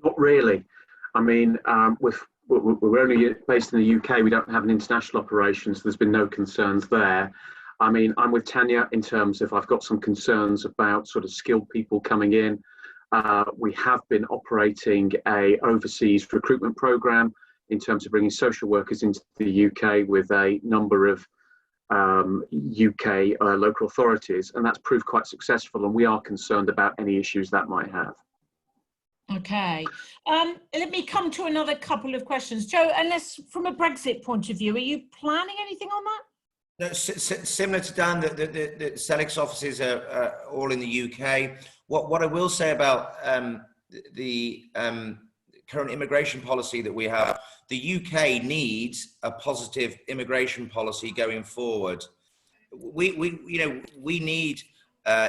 Not really. I mean, we're only based in the UK. We don't have an international operation, so there's been no concerns there. I mean, I'm with Tania in terms of I've got some concerns about sort of skilled people coming in. We have been operating a overseas recruitment program in terms of bringing social workers into the UK with a number of UK local authorities, and that's proved quite successful, and we are concerned about any issues that might have. Okay, let me come to another couple of questions. Joe, unless from a Brexit point of view, are you planning anything on that? No, similar to Dan, the Sellick's offices are all in the UK. What I will say about the current immigration policy that we have, the UK needs a positive immigration policy going forward. We need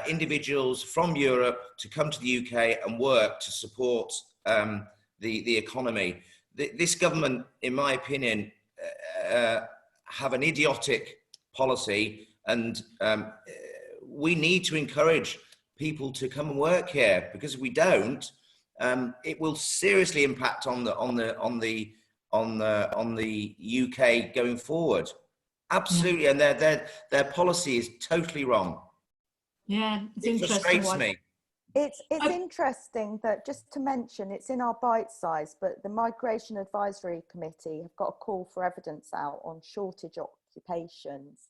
individuals from Europe to come to the UK and work to support the economy. This government, in my opinion, have an idiotic policy, and we need to encourage people to come and work here, because if we don't, it will seriously impact on the UK going forward. Absolutely, and their policy is totally wrong. Yeah, it's It interesting. frustrates me. It's interesting that, just to mention, it's in our bite size, but the Migration Advisory Committee have got a call for evidence out on shortage occupations.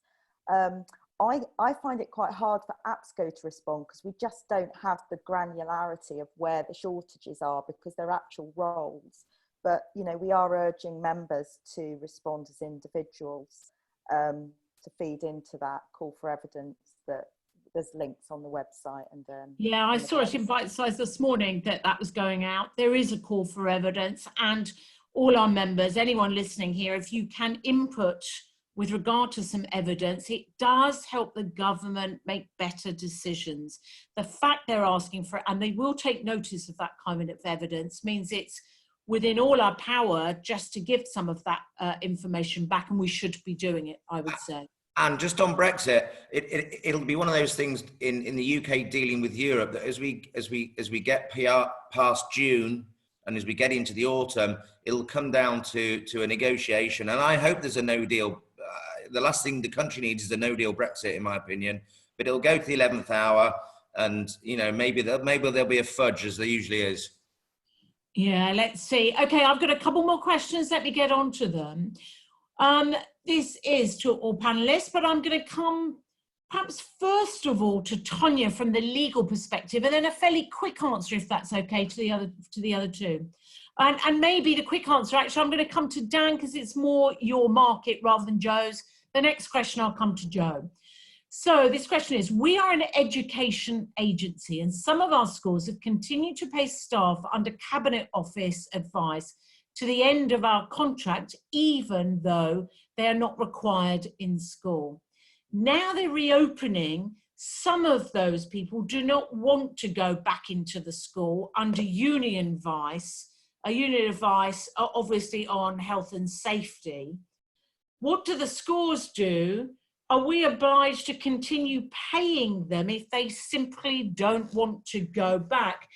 I find it quite hard for APSCo to respond because we just don't have the granularity of where the shortages are because they're actual roles. But, you know, we are urging members to respond as individuals to feed into that call for evidence. That there's links on the website. And yeah, I saw it in bite size this morning that was going out. There is a call for evidence, and all our members, anyone listening here, if you can input with regard to some evidence, it does help the government make better decisions. The fact they're asking for it, and they will take notice of that kind of evidence, means it's within all our power just to give some of that information back, and we should be doing it, I would say. And just on Brexit, it'll be one of those things in the UK dealing with Europe that as we get past June and as we get into the autumn, it'll come down to a negotiation. And I hope there's a no deal. The last thing the country needs is a no deal Brexit, in my opinion. But it'll go to the 11th hour, and you know maybe there'll be a fudge, as there usually is. Yeah, let's see. Okay, I've got a couple more questions. Let me get on to them. This is to all panelists, but I'm going to come perhaps first of all to Tania from the legal perspective, and then a fairly quick answer, if that's okay, to the other two. And maybe the quick answer, actually, I'm going to come to Dan because it's more your market rather than Joe's. The next question, I'll come to Joe. So this question is, we are an education agency and some of our schools have continued to pay staff under Cabinet Office advice to the end of our contract, even though they are not required in school. Now they're reopening. Some of those people do not want to go back into the school under union advice, obviously on health and safety. What do the schools do? Are we obliged to continue paying them if they simply don't want to go back?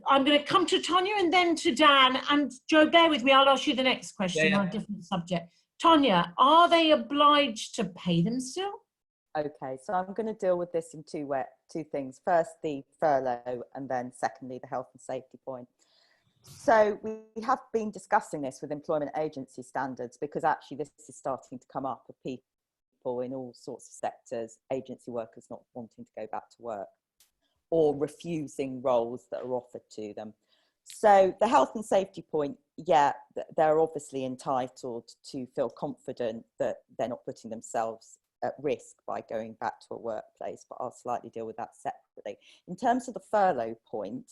I'm going to come to Tania and then to Dan. And Joe, bear with me, I'll ask you the next question on a different subject. Tania, are they obliged to pay them still? Okay, so I'm going to deal with this in two things. First, the furlough, and then secondly, the health and safety point. So we have been discussing this with employment agency standards because actually this is starting to come up with people in all sorts of sectors, agency workers not wanting to go back to work or refusing roles that are offered to them. So the health and safety point, yeah, they're obviously entitled to feel confident that they're not putting themselves at risk by going back to a workplace, but I'll slightly deal with that separately. In terms of the furlough point,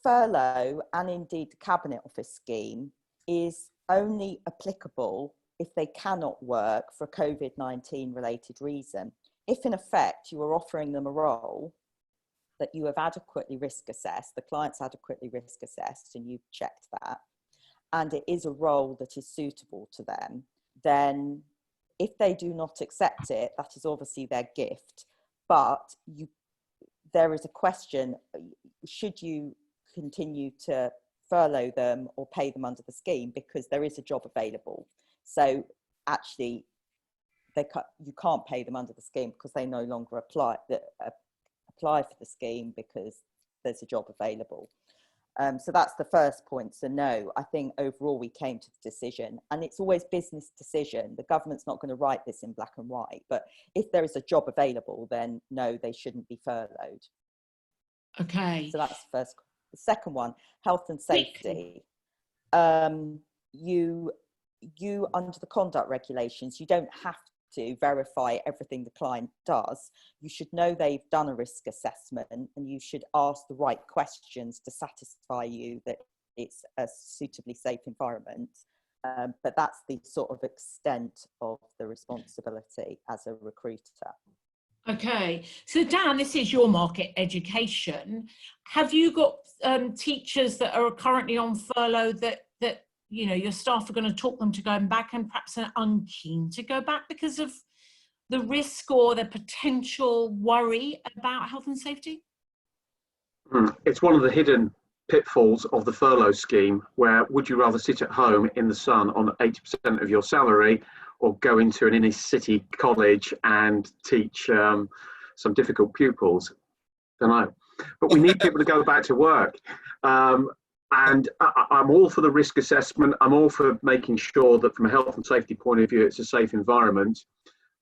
furlough and indeed the Cabinet Office scheme is only applicable if they cannot work for a COVID-19 related reason. If in effect you are offering them a role that you have adequately risk assessed, the client's adequately risk assessed and you've checked that, and it is a role that is suitable to them, then if they do not accept it, that is obviously their gift. But there is a question, should you continue to furlough them or pay them under the scheme because there is a job available? So actually, you can't pay them under the scheme because they no longer apply for the scheme because there's a job available. So that's the first point. So no, I think overall we came to the decision, and it's always business decision. The government's not going to write this in black and white, but if there is a job available, then no, they shouldn't be furloughed. Okay. So that's the first. The second one, health and safety. You under the conduct regulations, you don't have to verify everything the client does. You should know they've done a risk assessment and you should ask the right questions to satisfy you that it's a suitably safe environment. But that's the sort of extent of the responsibility as a recruiter. Okay, so Dan, this is your market, education. Have you got teachers that are currently on furlough that you know your staff are going to talk them to going back and perhaps are unkeen to go back because of the risk or the potential worry about health and safety? It's one of the hidden pitfalls of the furlough scheme, where would you rather sit at home in the sun on 80% of your salary or go into an inner city college and teach some difficult pupils. Don't know. But we need people to go back to work. And I'm all for the risk assessment. I'm all for making sure that from a health and safety point of view, it's a safe environment.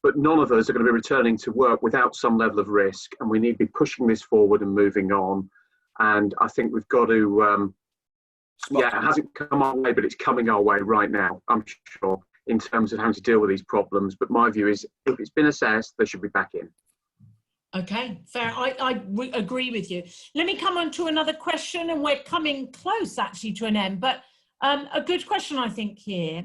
But none of us are going to be returning to work without some level of risk. And we need to be pushing this forward and moving on. And I think we've got to, it hasn't come our way, but it's coming our way right now, I'm sure, in terms of how to deal with these problems. But my view is, if it's been assessed, they should be back in. Okay, fair. I agree with you. Let me come on to another question, and we're coming close actually to an end, but a good question I think here.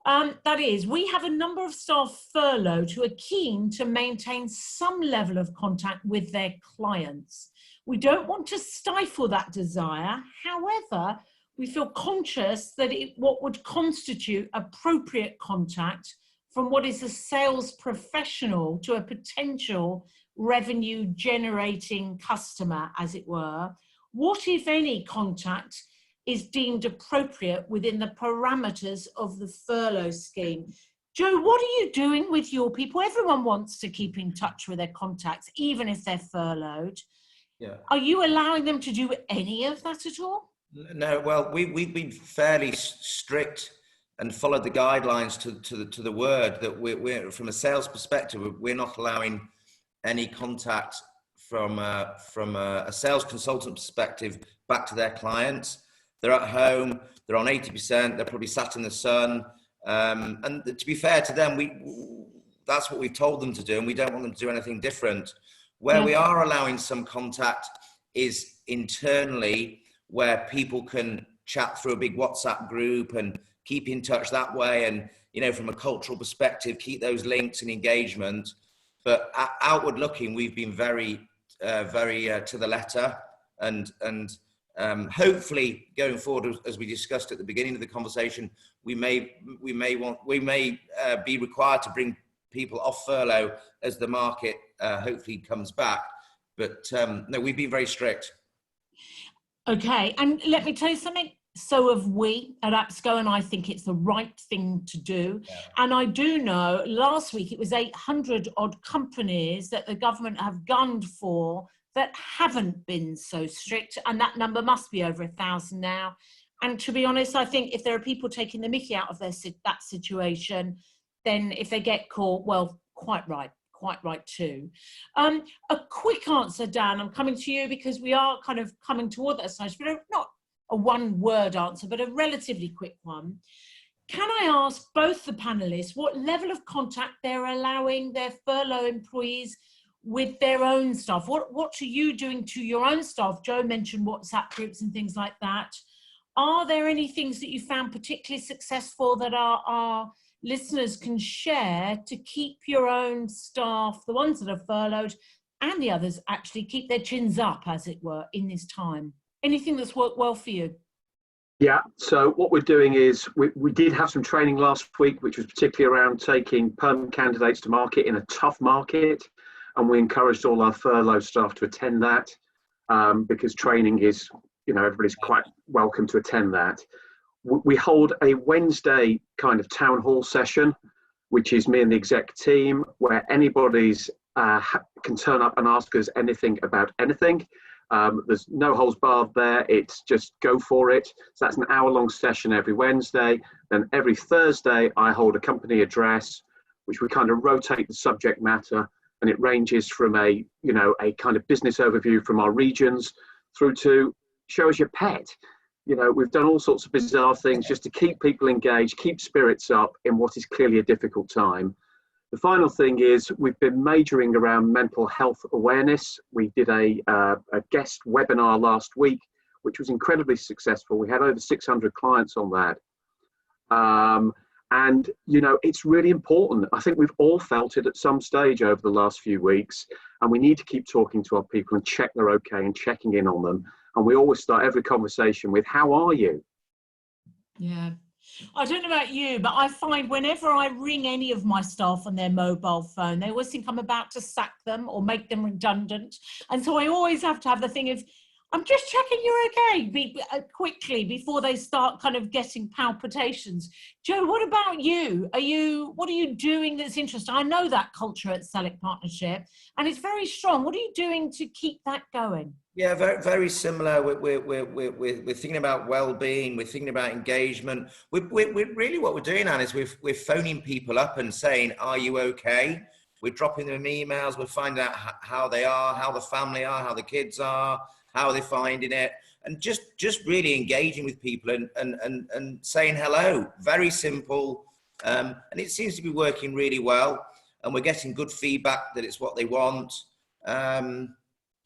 That is, we have a number of staff furloughed who are keen to maintain some level of contact with their clients. We don't want to stifle that desire. However, we feel conscious that what would constitute appropriate contact from what is a sales professional to a potential revenue generating customer, as it were. What, if any, contact is deemed appropriate within the parameters of the furlough scheme? Joe, what are you doing with your people? Everyone wants to keep in touch with their contacts, even if they're furloughed. Yeah. Are you allowing them to do any of that at all? No, well, we've been fairly strict and followed the guidelines to the word that we're from a sales perspective, we're not allowing any contact from a sales consultant perspective back to their clients. They're at home, they're on 80%, they're probably sat in the sun. And to be fair to them, that's what we've told them to do, and we don't want them to do anything different. Where we are allowing some contact is internally, where people can chat through a big WhatsApp group and keep in touch that way. And, you know, from a cultural perspective, keep those links and engagement. But outward looking, we've been very to the letter, and hopefully going forward, as we discussed at the beginning of the conversation, we may be required to bring people off furlough as the market hopefully comes back. But no, we've been very strict. Okay, and let me tell you something. So have we at APSCo, and I think it's the right thing to do. Yeah. And I do know last week it was 800 odd companies that the government have gunned for that haven't been so strict, and that number must be over 1,000 now. And to be honest, I think if there are people taking the mickey out of that situation, then if they get caught, well, quite right too. A quick answer, Dan, I'm coming to you because we are kind of coming toward that stage, but not a one-word answer, but a relatively quick one. Can I ask both the panelists what level of contact they're allowing their furlough employees with their own staff? What are you doing to your own staff? Joe mentioned WhatsApp groups and things like that. Are there any things that you found particularly successful that our listeners can share to keep your own staff, the ones that are furloughed and the others, actually keep their chins up, as it were, in this time? Anything that's worked well for you? Yeah, so what we're doing is we did have some training last week, which was particularly around taking permanent candidates to market in a tough market. And we encouraged all our furlough staff to attend that because training is, you know, everybody's quite welcome to attend that. We hold a Wednesday kind of town hall session, which is me and the exec team, where anybody's can turn up and ask us anything about anything. There's no holds barred there. It's just go for it. So that's an hour-long session every Wednesday. Then every Thursday, I hold a company address, which we kind of rotate the subject matter, and it ranges from a kind of business overview from our regions through to show us your pet. You know, we've done all sorts of bizarre things just to keep people engaged, keep spirits up in what is clearly a difficult time. The final thing is we've been majoring around mental health awareness. We did a guest webinar last week, which was incredibly successful. We had over 600 clients on that. And, you know, it's really important. I think we've all felt it at some stage over the last few weeks, and we need to keep talking to our people and check they're okay and checking in on them. And we always start every conversation with, how are you? Yeah. I don't know about you, but I find whenever I ring any of my staff on their mobile phone, they always think I'm about to sack them or make them redundant. And so I always have to have the thing of, I'm just checking you're okay quickly before they start kind of getting palpitations. Joe, what about you? What are you doing that's interesting? I know that culture at Sellick Partnership, and it's very strong. What are you doing to keep that going? Yeah, very, very similar. We're thinking about well-being. We're thinking about engagement. We're really, what we're doing, Anne, is we're phoning people up and saying, "Are you okay?" We're dropping them emails. We're finding out how they are, how the family are, how the kids are, how they're finding it, and just really engaging with people and saying hello. Very simple, and it seems to be working really well. And we're getting good feedback that it's what they want.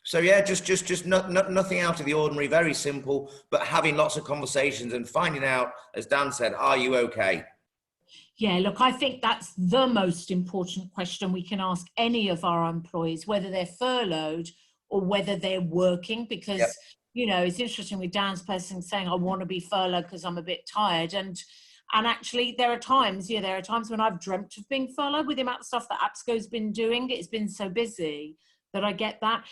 So yeah, just nothing out of the ordinary. Very simple, but having lots of conversations and finding out, as Dan said, are you okay? Yeah, look, I think that's the most important question we can ask any of our employees, whether they're furloughed or whether they're working, because, Yep. you know, it's interesting with Dan's person saying, I want to be furloughed because I'm a bit tired. And actually there are times when I've dreamt of being furloughed with the amount of stuff that APSCo's been doing. It's been so busy that I get that.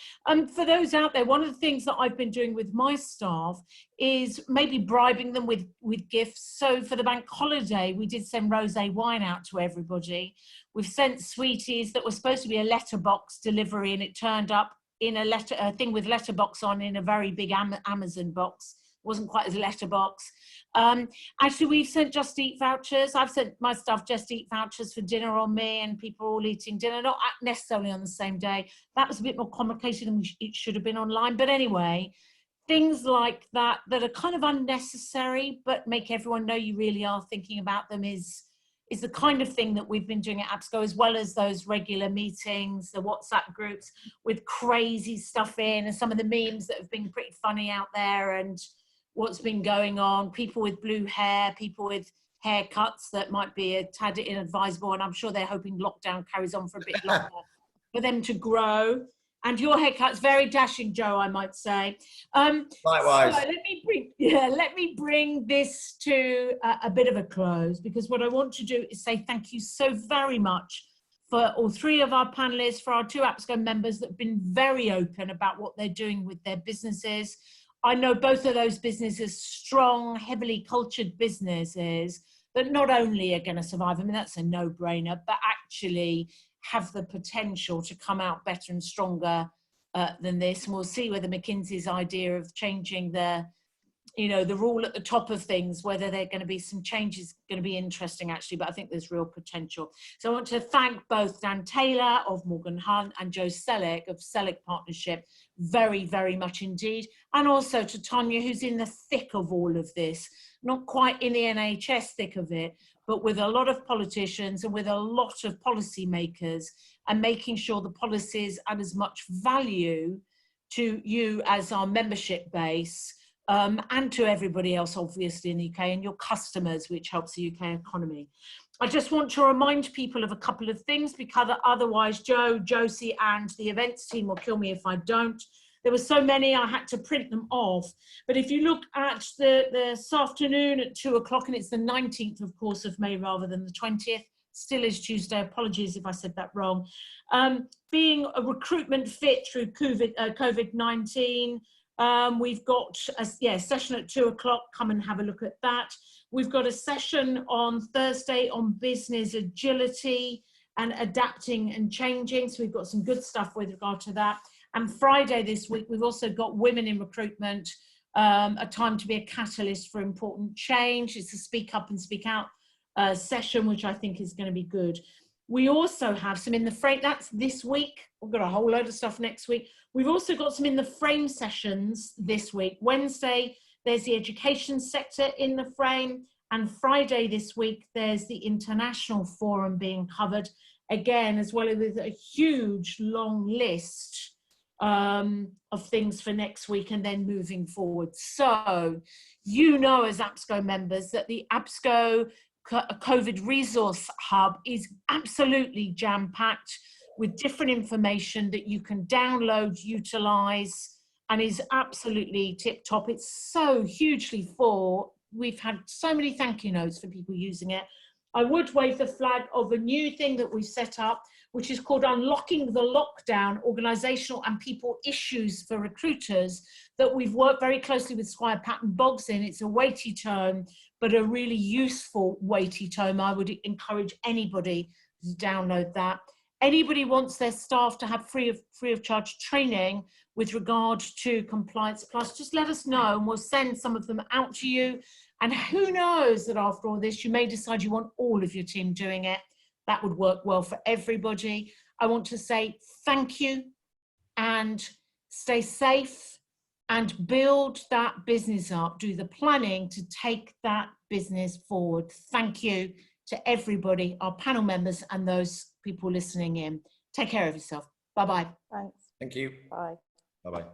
For those out there, one of the things that I've been doing with my staff is maybe bribing them with gifts. So for the bank holiday, we did send rosé wine out to everybody. We've sent sweeties that were supposed to be a letterbox delivery, and it turned up in a thing with letterbox on in a very big Amazon box. It wasn't quite as letterbox. Actually, we've sent Just Eat vouchers. I've sent my staff Just Eat vouchers for dinner on me, and people are all eating dinner, not necessarily on the same day. That was a bit more complicated than it should have been online. But anyway, things like that are kind of unnecessary, but make everyone know you really are thinking about them is the kind of thing that we've been doing at APSCo, as well as those regular meetings, the WhatsApp groups with crazy stuff in, and some of the memes that have been pretty funny out there, and what's been going on, people with blue hair, people with haircuts that might be a tad inadvisable, and I'm sure they're hoping lockdown carries on for a bit longer for them to grow. And your haircut's very dashing, Joe, I might say. Likewise. So let me bring this to a bit of a close, because what I want to do is say thank you so very much for all three of our panelists, for our two APSCo members that have been very open about what they're doing with their businesses. I know both of those businesses, strong, heavily cultured businesses that not only are going to survive, I mean, that's a no-brainer, but actually have the potential to come out better and stronger than this. And we'll see whether McKinsey's idea of changing the rule at the top of things, whether there are going to be some changes, going to be interesting actually, but I think there's real potential. So I want to thank both Dan Taylor of Morgan Hunt and Joe Sellick of Sellick Partnership very, very much indeed. And also to Tania, who's in the thick of all of this, not quite in the NHS thick of it, but with a lot of politicians and with a lot of policy makers, and making sure the policies add as much value to you as our membership base, and to everybody else, obviously, in the UK, and your customers, which helps the UK economy. I just want to remind people of a couple of things, because otherwise Joe, Josie, and the events team will kill me if I don't. There were so many, I had to print them off. But if you look at this afternoon at 2 o'clock, and it's the 19th, of course, of May rather than the 20th, still is Tuesday, apologies if I said that wrong. Being a recruitment fit through COVID-19, we've got a session at 2 o'clock, come and have a look at that. We've got a session on Thursday on business agility and adapting and changing. So we've got some good stuff with regard to that. And Friday this week, we've also got Women in Recruitment, a time to be a catalyst for important change. It's a speak up and speak out session, which I think is going to be good. We also have some in the frame, that's this week. We've got a whole load of stuff next week. We've also got some in the frame sessions this week. Wednesday, there's the education sector in the frame. And Friday this week, there's the international forum being covered. Again, as well as a huge long list of things for next week and then moving forward. So, you know, as APSCo members, that the APSCo COVID Resource Hub is absolutely jam-packed with different information that you can download, utilize, and is absolutely tip-top. It's so hugely full. We've had so many thank you notes for people using it. I would wave the flag of a new thing that we've set up, which is called Unlocking the Lockdown, Organisational and People Issues for Recruiters, that we've worked very closely with Squire Patton Boggs in. It's a weighty tome, but a really useful weighty tome. I would encourage anybody to download that. Anybody wants their staff to have free of charge training with regard to Compliance Plus, just let us know and we'll send some of them out to you. And who knows that after all this, you may decide you want all of your team doing it. That would work well for everybody. I want to say thank you and stay safe and build that business up. Do the planning to take that business forward. Thank you to everybody, our panel members and those people listening in. Take care of yourself. Bye-bye. Thanks. Thank you. Bye. Bye-bye.